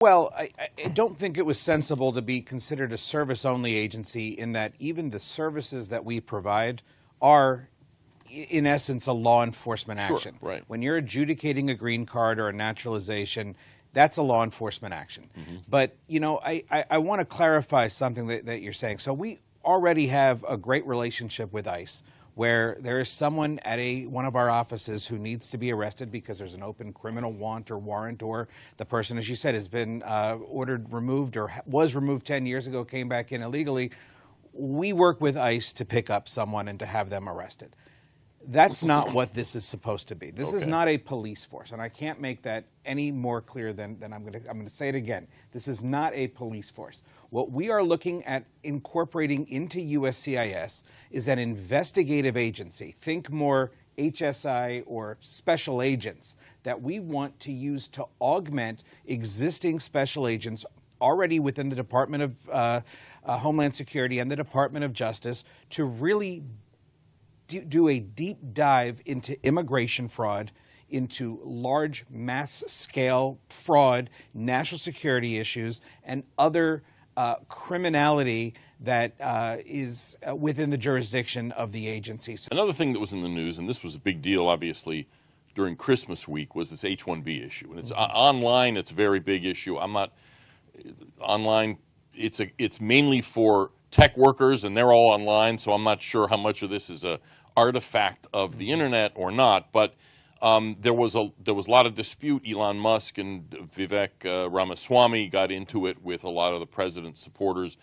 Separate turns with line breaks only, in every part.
Well, I don't think it was sensible to be considered a service-only agency in that even the services that we provide are, in essence, a law enforcement action.
Sure, right.
When you're adjudicating a green card or a naturalization, that's a law enforcement action. But, you know, I want to clarify something that you're saying. So we already have a great relationship with ICE, where there is someone at one of our offices who needs to be arrested because there's an open criminal warrant, or the person, as you said, has been ordered removed or was removed 10 years ago, came back in illegally. We work with ICE to pick up someone and to have them arrested. That's not what this is supposed to be. This is not a police force, and I can't make that any more clear than I'm going to say it again. This is not a police force. What we are looking at incorporating into USCIS is an investigative agency. Think more HSI or special agents that we want to use to augment existing special agents already within the Department of Homeland Security and the Department of Justice to really do a deep dive into immigration fraud, into large mass-scale fraud, national security issues, and other criminality that is within the jurisdiction of the agency.
Another thing that was in the news, and this was a big deal, obviously, during Christmas week, was this H1B issue. And it's online, it's a very big issue. I'm not online. It's mainly for tech workers, and they're all online, so I'm not sure how much of this is a artifact of the internet or not, but there was a lot of dispute. Elon Musk and Vivek Ramaswamy got into it with a lot of the president's supporters.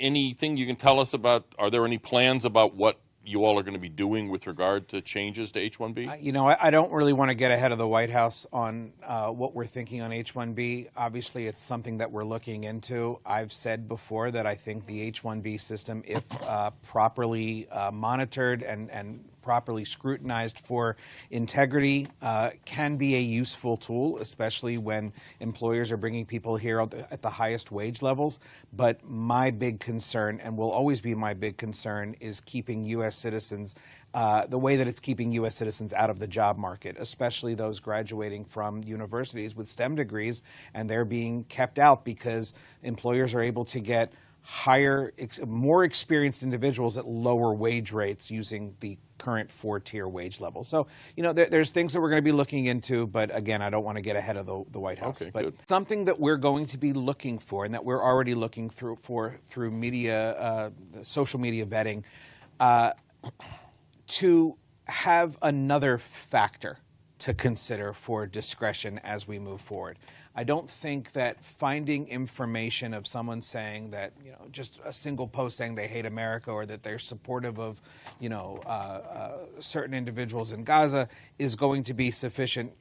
Anything you can tell us about, are there any plans about what you all are going to be doing with regard to changes to H1B?
You know, I don't really want to get ahead of the White House on what we're thinking on H1B. Obviously, it's something that we're looking into. I've said before that I think the H1B system, if properly monitored and properly scrutinized for integrity, can be a useful tool, especially when employers are bringing people here at the highest wage levels. But my big concern, and will always be my big concern, is keeping U.S. citizens, the way that it's keeping U.S. citizens out of the job market, especially those graduating from universities with STEM degrees, and they're being kept out because employers are able to get more experienced individuals at lower wage rates using the current 4-tier wage level. So, you know, there's things that we're going to be looking into, but again, I don't want to get ahead of the White House.
Okay,
but
good.
Something that we're going to be looking for, and that we're already looking through media, social media vetting, to have another factor to consider for discretion as we move forward. I don't think that finding information of someone saying that, you know, just a single post saying they hate America or that they're supportive of, you know, certain individuals in Gaza is going to be sufficient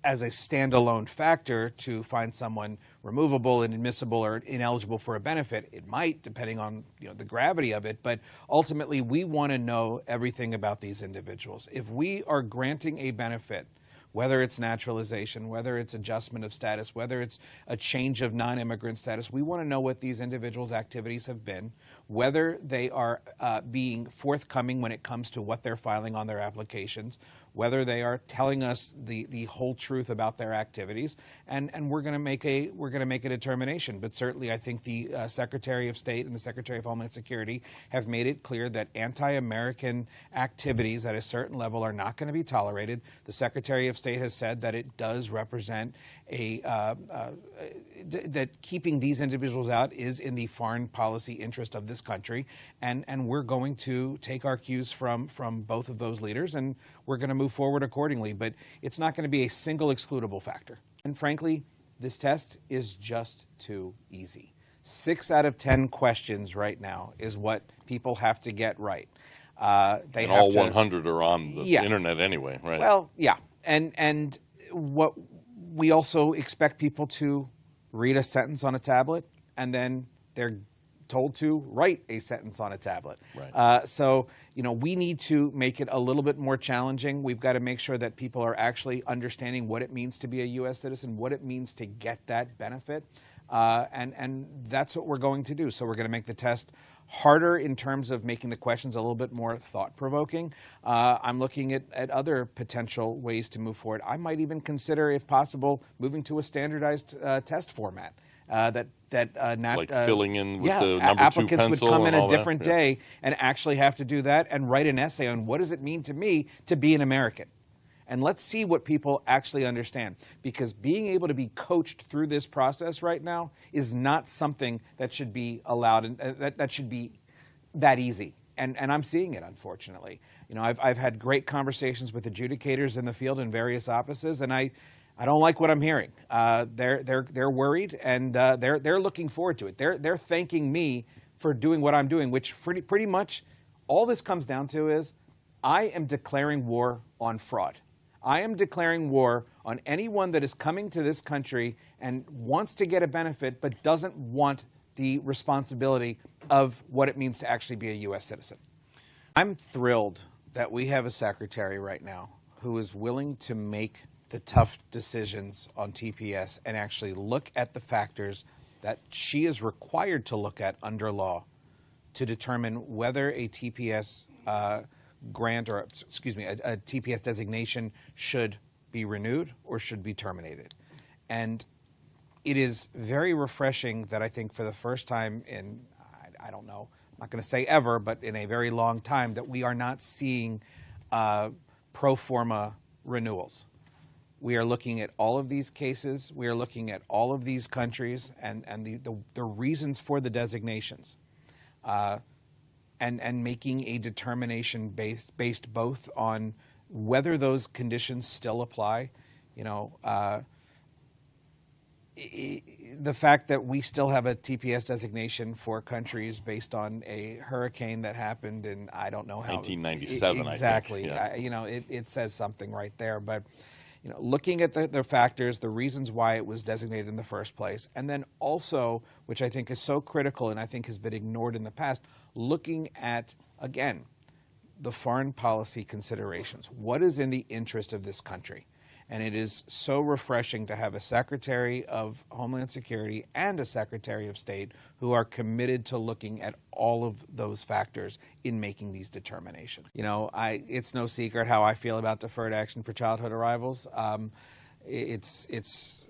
as a standalone factor to find someone removable, inadmissible, or ineligible for a benefit. It might, depending on, you know, the gravity of it, but ultimately we want to know everything about these individuals. If we are granting a benefit, whether it's naturalization, whether it's adjustment of status, whether it's a change of non-immigrant status, we want to know what these individuals' activities have been, whether they are being forthcoming when it comes to what they're filing on their applications, whether they are telling us the whole truth about their activities, and we're going to make a determination. But certainly, I think the Secretary of State and the Secretary of Homeland Security have made it clear that anti-American activities at a certain level are not going to be tolerated. The Secretary of State has said that it does represent that keeping these individuals out is in the foreign policy interest of this country, and we're going to take our cues from both of those leaders, and we're going to move forward accordingly. But it's not going to be a single excludable factor. And frankly, this test is just too easy. 6 out of 10 questions right now is what people have to get right.
They all 100 are on the internet anyway, right?
Well, yeah, and what we also expect people to read a sentence on a tablet, and then they're told to write a sentence on a tablet.
Right.
So, we need to make it a little bit more challenging. We've got to make sure that people are actually understanding what it means to be a U.S. citizen, what it means to get that benefit. And that's what we're going to do. So we're going to make the test harder in terms of making the questions a little bit more thought-provoking. I'm looking at other potential ways to move forward. I might even consider, if possible, moving to a standardized test format.
Like filling in with the number 2
applicants
pencil
would come in
and all
a different
that? Yeah.
day and actually have to do that and write an essay on what does it mean to me to be an American. And let's see what people actually understand, because being able to be coached through this process right now is not something that should be allowed, and that should be that easy. And I'm seeing it, unfortunately. I've had great conversations with adjudicators in the field in various offices, and I don't like what I'm hearing. They're worried, and they're looking forward to it. They're thanking me for doing what I'm doing, which pretty much all this comes down to is I am declaring war on fraud. I am declaring war on anyone that is coming to this country and wants to get a benefit but doesn't want the responsibility of what it means to actually be a U.S. citizen. I'm thrilled that we have a secretary right now who is willing to make the tough decisions on TPS and actually look at the factors that she is required to look at under law to determine whether a TPS grant, or excuse me, a TPS designation should be renewed or should be terminated. And it is very refreshing that I think for the first time in, I don't know, I'm not going to say ever, but in a very long time, that we are not seeing pro forma renewals. We are looking at all of these cases. We are looking at all of these countries and the reasons for the designations. And making a determination based both on whether those conditions still apply. The fact that we still have a TPS designation for countries based on a hurricane that happened in, I don't know how.
1997,
exactly.
I think. Yeah.
It says something right there. But looking at the factors, the reasons why it was designated in the first place, and then also, which I think is so critical and I think has been ignored in the past, looking at, again, the foreign policy considerations. What is in the interest of this country? And it is so refreshing to have a Secretary of Homeland Security and a Secretary of State who are committed to looking at all of those factors in making these determinations. It's no secret how I feel about deferred action for childhood arrivals. It's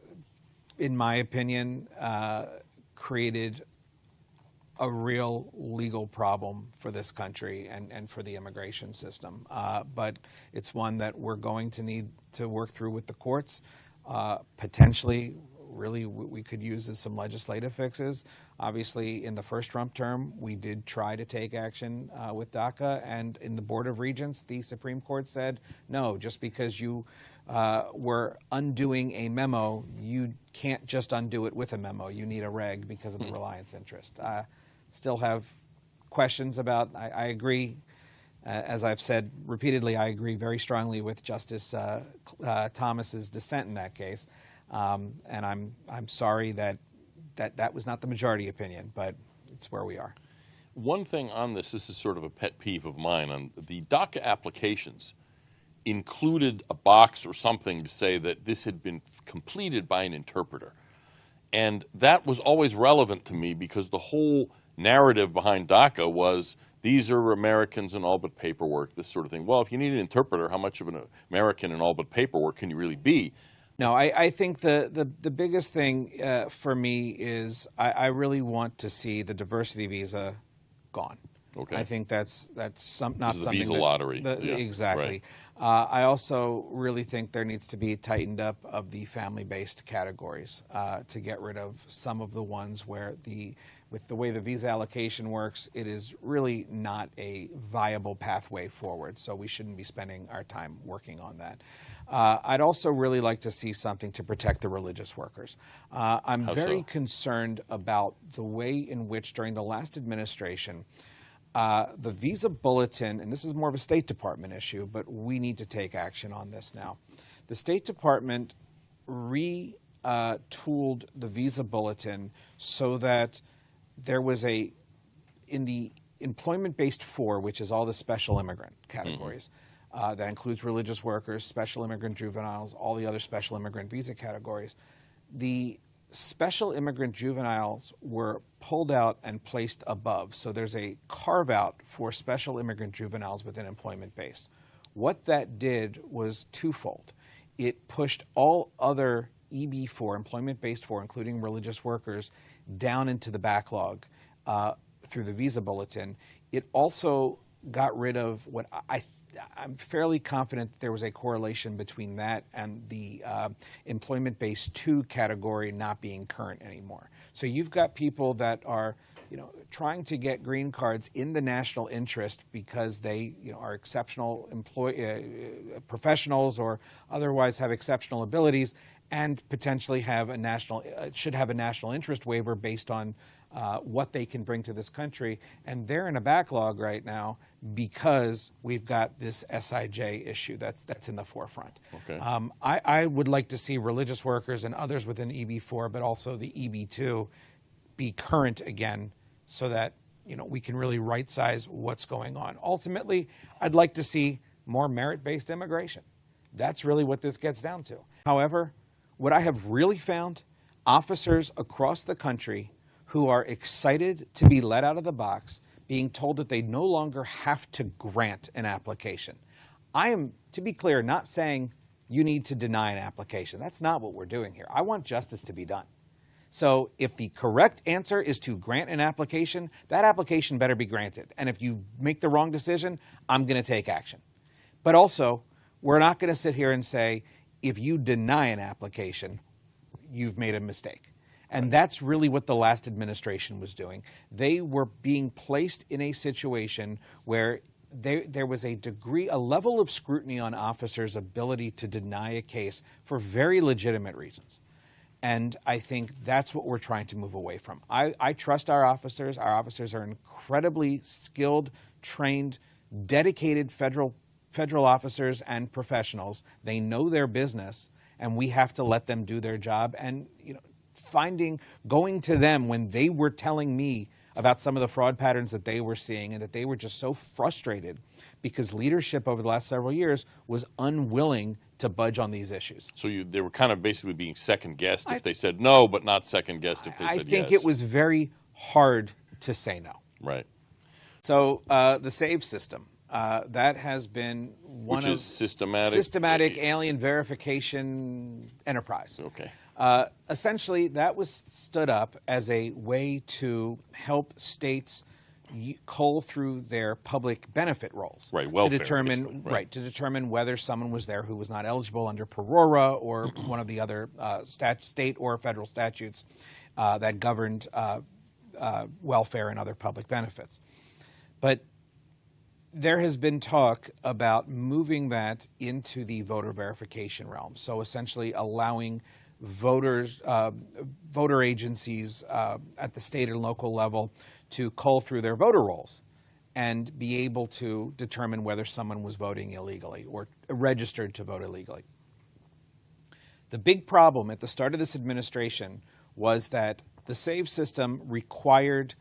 in my opinion, created a real legal problem for this country and for the immigration system. But it's one that we're going to need to work through with the courts. Potentially, really, we could use as some legislative fixes. Obviously, in the first Trump term, we did try to take action with DACA, and in the Board of Regents, the Supreme Court said, no, just because you were undoing a memo, you can't just undo it with a memo. You need a reg because of the reliance interest. Still have questions about, I agree, as I've said repeatedly, I agree very strongly with Justice Thomas's dissent in that case. And I'm sorry that was not the majority opinion, but it's where we are.
One thing on this is sort of a pet peeve of mine. On the DACA applications included a box or something to say that this had been completed by an interpreter. And that was always relevant to me because the whole narrative behind DACA was these are Americans and all but paperwork, this sort of thing. Well, if you need an interpreter, how much of an American and all but paperwork can you really be?
No, I think the biggest thing for me is I really want to see the diversity visa gone.
Okay.
I think that's not something.
Visa lottery.
Yeah, exactly. Right. I also really think there needs to be tightened up of the family-based categories to get rid of some of the ones where with the way the visa allocation works, it is really not a viable pathway forward. So we shouldn't be spending our time working on that. I'd also really like to see something to protect the religious workers. I'm very concerned about the way in which during the last administration, the visa bulletin, and this is more of a State Department issue, but we need to take action on this now. The State Department retooled the visa bulletin so that there was a in the employment-based 4, which is all the special immigrant categories, that includes religious workers, special immigrant juveniles, all the other special immigrant visa categories, the special immigrant juveniles were pulled out and placed above. So there's a carve-out for special immigrant juveniles within employment-based. What that did was twofold. It pushed all other EB4, employment-based 4, including religious workers, down into the backlog through the visa bulletin. It also got rid of what I'm fairly confident there was a correlation between that and the employment-based 2 category not being current anymore. So you've got people that are, trying to get green cards in the national interest because they, are exceptional professionals or otherwise have exceptional abilities, and potentially have should have a national interest waiver based on what they can bring to this country. And they're in a backlog right now because we've got this SIJ issue that's in the forefront.
Okay.
I would like to see religious workers and others within EB4, but also the EB2, be current again so that we can really right-size what's going on. Ultimately, I'd like to see more merit-based immigration. That's really what this gets down to. However, what I have really found, officers across the country who are excited to be let out of the box, being told that they no longer have to grant an application. I am, to be clear, not saying you need to deny an application. That's not what we're doing here. I want justice to be done. So if the correct answer is to grant an application, that application better be granted. And if you make the wrong decision, I'm going to take action. But also, we're not going to sit here and say, if you deny an application, you've made a mistake. And that's really what the last administration was doing. They were being placed in a situation where there was a level of scrutiny on officers' ability to deny a case for very legitimate reasons. And I think that's what we're trying to move away from. I trust our officers. Our officers are incredibly skilled, trained, dedicated federal officers and professionals. They know their business, and we have to let them do their job. And going to them when they were telling me about some of the fraud patterns that they were seeing, and that they were just so frustrated because leadership over the last several years was unwilling to budge on these issues.
So they were kind of basically being second-guessed if they said no, but not second-guessed if they said yes.
I think it was very hard to say no.
Right.
So the SAVE system, that has been one of systematic alien verification enterprise.
Okay.
Essentially, that was stood up as a way to help states cull through their public benefit rolls,
right? Welfare,
to determine whether someone was there who was not eligible under PERORA or one of the other state or federal statutes that governed welfare and other public benefits. But there has been talk about moving that into the voter verification realm. So essentially allowing voter agencies at the state and local level to cull through their voter rolls and be able to determine whether someone was voting illegally or registered to vote illegally. The big problem at the start of this administration was that the SAVE system required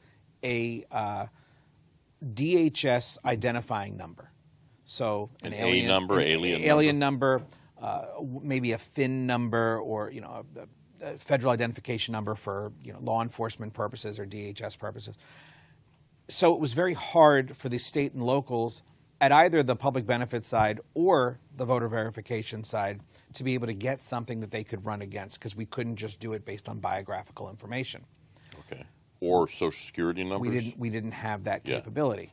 a DHS identifying number. So an alien number, maybe a FIN number, or a federal identification number for law enforcement purposes or DHS purposes. So it was very hard for the state and locals at either the public benefit side or the voter verification side to be able to get something that they could run against, because we couldn't just do it based on biographical information.
Okay. Or Social Security numbers?
We didn't have that capability.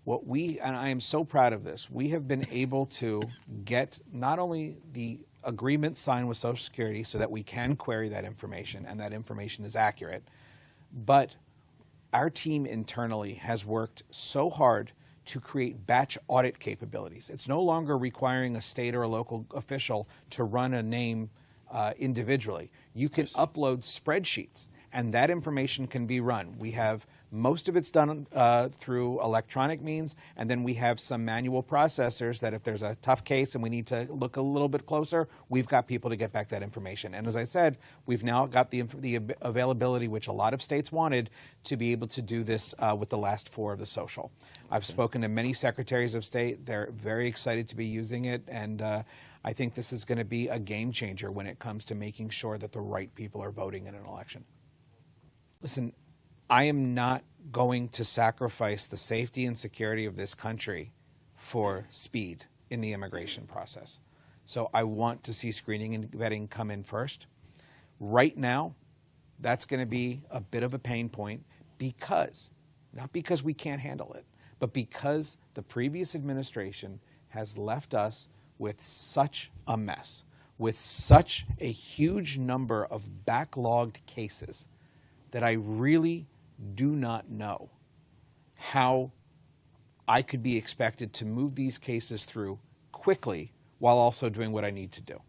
And I am so proud of this, we have been able to get not only the agreement signed with Social Security so that we can query that information and that information is accurate, but our team internally has worked so hard to create batch audit capabilities. It's no longer requiring a state or a local official to run a name individually. You can upload spreadsheets, and that information can be run. We have most of it's done through electronic means, and then we have some manual processors that if there's a tough case and we need to look a little bit closer, we've got people to get back that information. And as I said, we've now got the availability, which a lot of states wanted, to be able to do this with the last 4 of the social. I've spoken to many secretaries of state. They're very excited to be using it, and I think this is going to be a game changer when it comes to making sure that the right people are voting in an election. Listen, I am not going to sacrifice the safety and security of this country for speed in the immigration process. So I want to see screening and vetting come in first. Right now, that's going to be a bit of a pain point because, not because we can't handle it, but because the previous administration has left us with such a mess, with such a huge number of backlogged cases, that I really do not know how I could be expected to move these cases through quickly while also doing what I need to do.